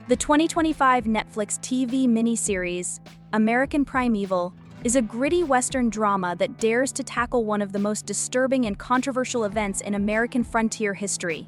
The 2025 Netflix TV miniseries, American Primeval, is a gritty Western drama that dares to tackle one of the most disturbing and controversial events in American frontier history.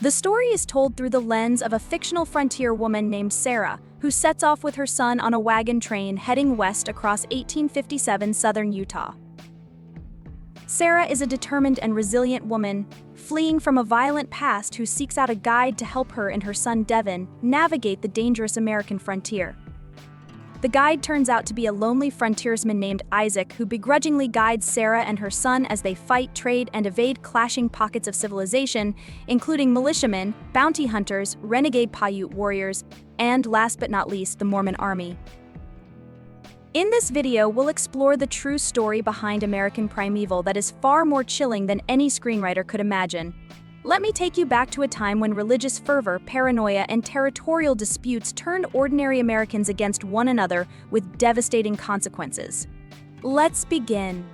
The story is told through the lens of a fictional frontier woman named Sarah, who sets off with her son on a wagon train heading west across 1857 southern Utah. Sarah is a determined and resilient woman, fleeing from a violent past who seeks out a guide to help her and her son Devin navigate the dangerous American frontier. The guide turns out to be a lonely frontiersman named Isaac who begrudgingly guides Sarah and her son as they fight, trade, and evade clashing pockets of civilization, including militiamen, bounty hunters, renegade Paiute warriors, and last but not least, the Mormon army. In this video, we'll explore the true story behind American Primeval that is far more chilling than any screenwriter could imagine. Let me take you back to a time when religious fervor, paranoia, and territorial disputes turned ordinary Americans against one another with devastating consequences. Let's begin.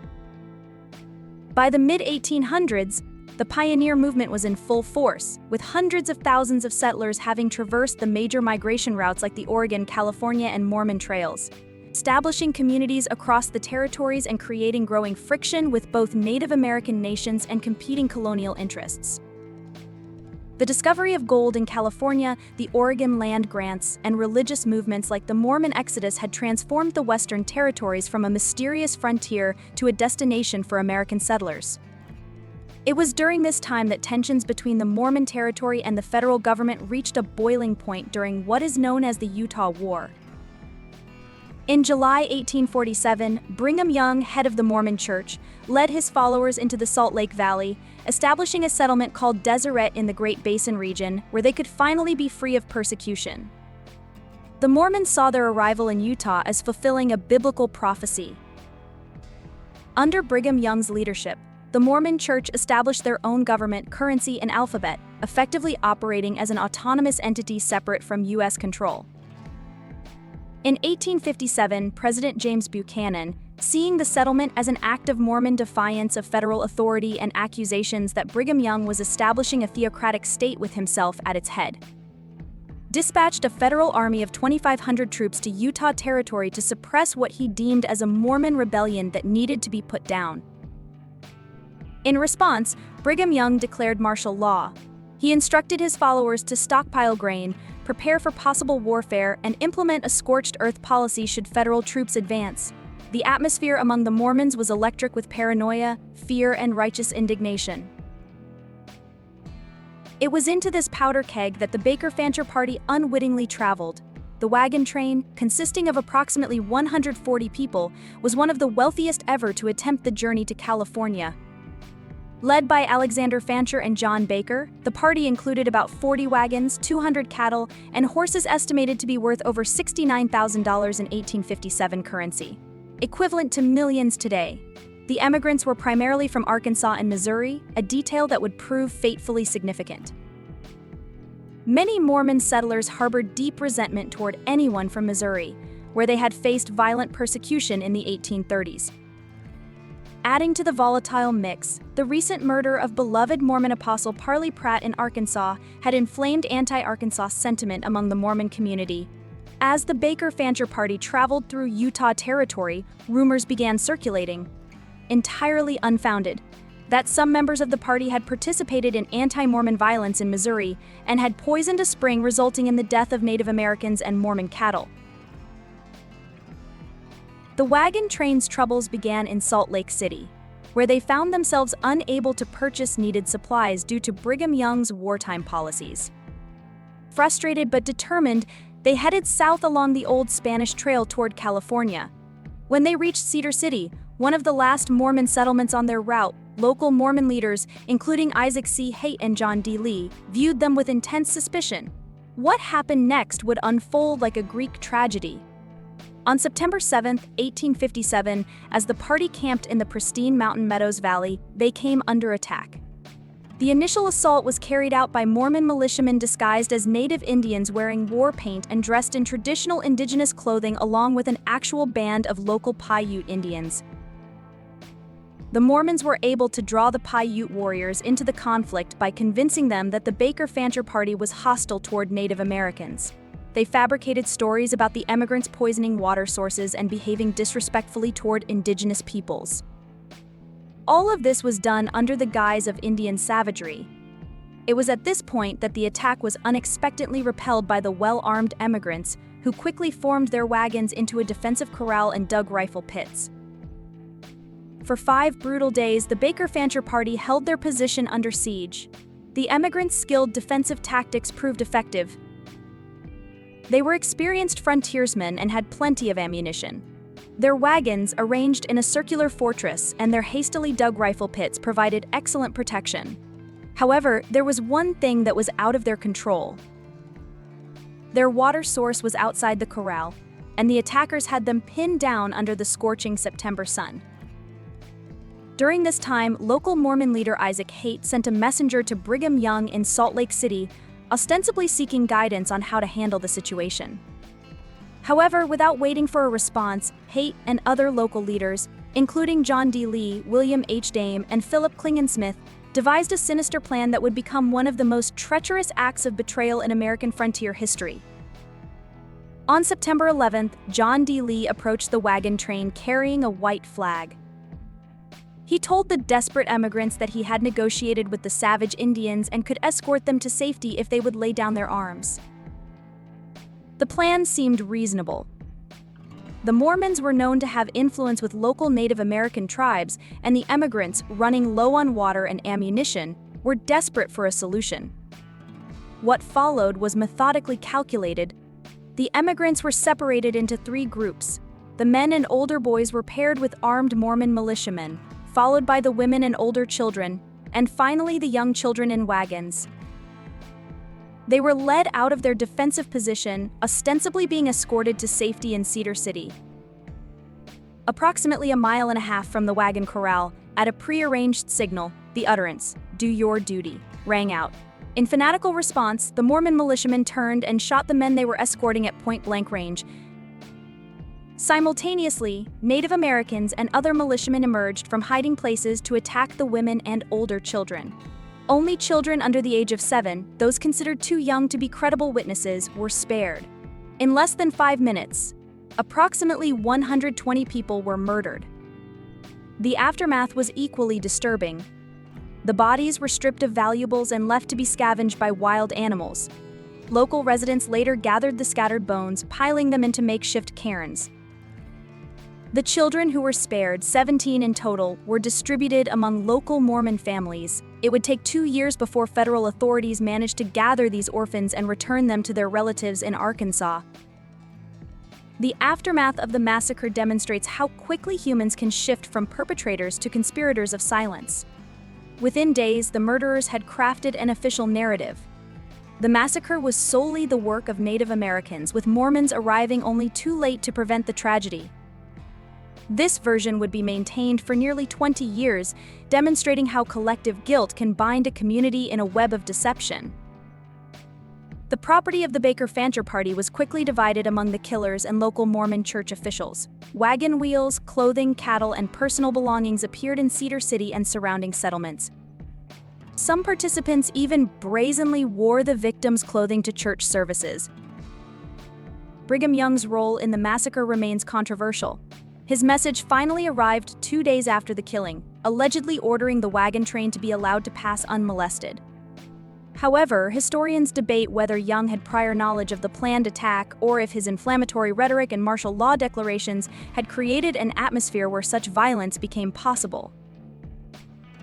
By the mid-1800s, the pioneer movement was in full force, with hundreds of thousands of settlers having traversed the major migration routes like the Oregon, California, and Mormon trails, establishing communities across the territories and creating growing friction with both Native American nations and competing colonial interests. The discovery of gold in California, the Oregon land grants, and religious movements like the Mormon Exodus had transformed the Western territories from a mysterious frontier to a destination for American settlers. It was during this time that tensions between the Mormon territory and the federal government reached a boiling point during what is known as the Utah War. In July 1847, Brigham Young, head of the Mormon Church, led his followers into the Salt Lake Valley, establishing a settlement called Deseret in the Great Basin region where they could finally be free of persecution. The Mormons saw their arrival in Utah as fulfilling a biblical prophecy. Under Brigham Young's leadership, the Mormon Church established their own government, currency, and alphabet, effectively operating as an autonomous entity separate from U.S. control. In 1857, President James Buchanan, seeing the settlement as an act of Mormon defiance of federal authority and accusations that Brigham Young was establishing a theocratic state with himself at its head, dispatched a federal army of 2,500 troops to Utah Territory to suppress what he deemed as a Mormon rebellion that needed to be put down. In response, Brigham Young declared martial law. He instructed his followers to stockpile grain, prepare for possible warfare, and implement a scorched earth policy should federal troops advance. The atmosphere among the Mormons was electric with paranoia, fear, and righteous indignation. It was into this powder keg that the Baker-Fancher party unwittingly traveled. The wagon train, consisting of approximately 140 people, was one of the wealthiest ever to attempt the journey to California. Led by Alexander Fancher and John Baker, the party included about 40 wagons, 200 cattle, and horses estimated to be worth over $69,000 in 1857 currency, equivalent to millions today. The emigrants were primarily from Arkansas and Missouri, a detail that would prove fatefully significant. Many Mormon settlers harbored deep resentment toward anyone from Missouri, where they had faced violent persecution in the 1830s. Adding to the volatile mix, the recent murder of beloved Mormon apostle Parley Pratt in Arkansas had inflamed anti-Arkansas sentiment among the Mormon community. As the Baker-Fancher party traveled through Utah Territory, rumors began circulating, entirely unfounded, that some members of the party had participated in anti-Mormon violence in Missouri and had poisoned a spring resulting in the death of Native Americans and Mormon cattle. The wagon train's troubles began in Salt Lake City, where they found themselves unable to purchase needed supplies due to Brigham Young's wartime policies. Frustrated but determined, they headed south along the old Spanish Trail toward California. When they reached Cedar City, one of the last Mormon settlements on their route, local Mormon leaders, including Isaac C. Haight and John D. Lee, viewed them with intense suspicion. What happened next would unfold like a Greek tragedy. On September 7, 1857, as the party camped in the pristine Mountain Meadows Valley, they came under attack. The initial assault was carried out by Mormon militiamen disguised as Native Indians wearing war paint and dressed in traditional indigenous clothing along with an actual band of local Paiute Indians. The Mormons were able to draw the Paiute warriors into the conflict by convincing them that the Baker Fancher Party was hostile toward Native Americans. They fabricated stories about the emigrants poisoning water sources and behaving disrespectfully toward indigenous peoples. All of this was done under the guise of Indian savagery. It was at this point that the attack was unexpectedly repelled by the well-armed emigrants, who quickly formed their wagons into a defensive corral and dug rifle pits. For 5 brutal days, the Baker Fancher Party held their position under siege. The emigrants' skilled defensive tactics proved effective. They were experienced frontiersmen and had plenty of ammunition. Their wagons, arranged in a circular fortress, and their hastily dug rifle pits provided excellent protection. However, there was one thing that was out of their control. Their water source was outside the corral, and the attackers had them pinned down under the scorching September sun. During this time, local Mormon leader Isaac Haight sent a messenger to Brigham Young in Salt Lake City, ostensibly seeking guidance on how to handle the situation. However, without waiting for a response, Haight and other local leaders, including John D. Lee, William H. Dame, and Philip Klingon-Smith, devised a sinister plan that would become one of the most treacherous acts of betrayal in American frontier history. On September 11th, John D. Lee approached the wagon train carrying a white flag. He told the desperate emigrants that he had negotiated with the savage Indians and could escort them to safety if they would lay down their arms. The plan seemed reasonable. The Mormons were known to have influence with local Native American tribes, and the emigrants, running low on water and ammunition, were desperate for a solution. What followed was methodically calculated. The emigrants were separated into 3 groups. The men and older boys were paired with armed Mormon militiamen, followed by the women and older children, and finally the young children in wagons. They were led out of their defensive position, ostensibly being escorted to safety in Cedar City. Approximately 1.5 miles from the wagon corral, at a prearranged signal, the utterance, "Do your duty," rang out. In fanatical response, the Mormon militiamen turned and shot the men they were escorting at point-blank range. Simultaneously, Native Americans and other militiamen emerged from hiding places to attack the women and older children. Only children under the age of 7, those considered too young to be credible witnesses, were spared. In less than 5 minutes, approximately 120 people were murdered. The aftermath was equally disturbing. The bodies were stripped of valuables and left to be scavenged by wild animals. Local residents later gathered the scattered bones, piling them into makeshift cairns. The children who were spared, 17 in total, were distributed among local Mormon families. It would take 2 years before federal authorities managed to gather these orphans and return them to their relatives in Arkansas. The aftermath of the massacre demonstrates how quickly humans can shift from perpetrators to conspirators of silence. Within days, the murderers had crafted an official narrative. The massacre was solely the work of Native Americans, with Mormons arriving only too late to prevent the tragedy. This version would be maintained for nearly 20 years, demonstrating how collective guilt can bind a community in a web of deception. The property of the Baker Fancher Party was quickly divided among the killers and local Mormon church officials. Wagon wheels, clothing, cattle, and personal belongings appeared in Cedar City and surrounding settlements. Some participants even brazenly wore the victims' clothing to church services. Brigham Young's role in the massacre remains controversial. His message finally arrived 2 days after the killing, allegedly ordering the wagon train to be allowed to pass unmolested. However, historians debate whether Young had prior knowledge of the planned attack or if his inflammatory rhetoric and martial law declarations had created an atmosphere where such violence became possible.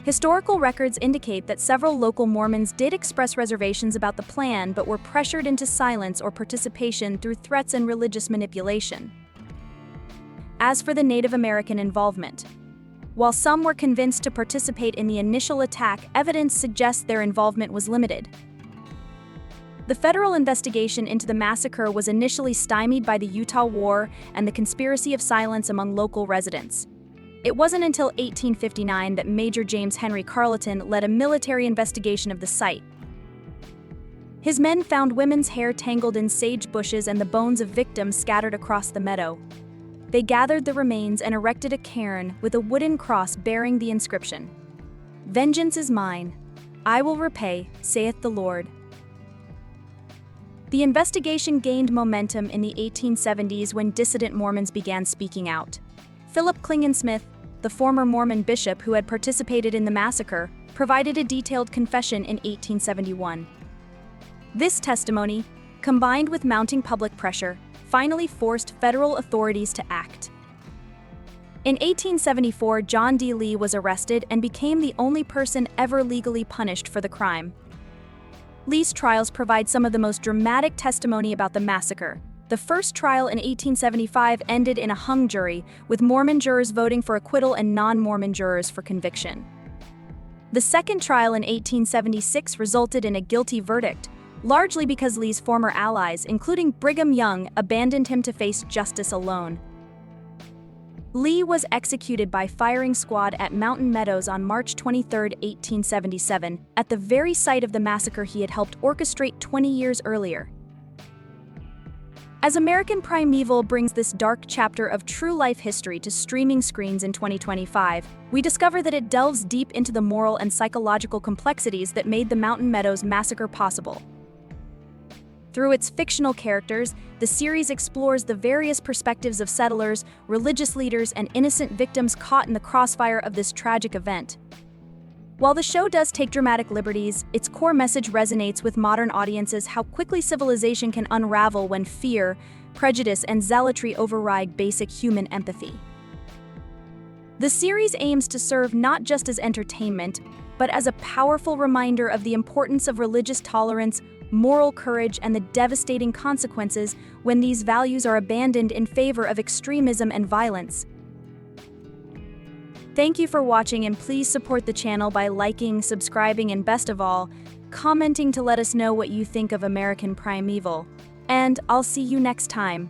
Historical records indicate that several local Mormons did express reservations about the plan but were pressured into silence or participation through threats and religious manipulation. As for the Native American involvement, while some were convinced to participate in the initial attack, evidence suggests their involvement was limited. The federal investigation into the massacre was initially stymied by the Utah War and the conspiracy of silence among local residents. It wasn't until 1859 that Major James Henry Carleton led a military investigation of the site. His men found women's hair tangled in sage bushes and the bones of victims scattered across the meadow. They gathered the remains and erected a cairn with a wooden cross bearing the inscription, "Vengeance is mine. I will repay, saith the Lord." The investigation gained momentum in the 1870s when dissident Mormons began speaking out. Philip Klingensmith, the former Mormon bishop who had participated in the massacre, provided a detailed confession in 1871. This testimony, combined with mounting public pressure, finally forced federal authorities to act. In 1874, John D. Lee was arrested and became the only person ever legally punished for the crime. Lee's trials provide some of the most dramatic testimony about the massacre. The first trial in 1875 ended in a hung jury, with Mormon jurors voting for acquittal and non-Mormon jurors for conviction. The second trial in 1876 resulted in a guilty verdict, largely because Lee's former allies, including Brigham Young, abandoned him to face justice alone. Lee was executed by firing squad at Mountain Meadows on March 23, 1877, at the very site of the massacre he had helped orchestrate 20 years earlier. As American Primeval brings this dark chapter of true life history to streaming screens in 2025, we discover that it delves deep into the moral and psychological complexities that made the Mountain Meadows massacre possible. Through its fictional characters, the series explores the various perspectives of settlers, religious leaders, and innocent victims caught in the crossfire of this tragic event. While the show does take dramatic liberties, its core message resonates with modern audiences: how quickly civilization can unravel when fear, prejudice, and zealotry override basic human empathy. The series aims to serve not just as entertainment, but as a powerful reminder of the importance of religious tolerance, moral courage, and the devastating consequences when these values are abandoned in favor of extremism and violence. Thank you for watching, and please support the channel by liking, subscribing, and best of all, commenting to let us know what you think of American Primeval. And I'll see you next time.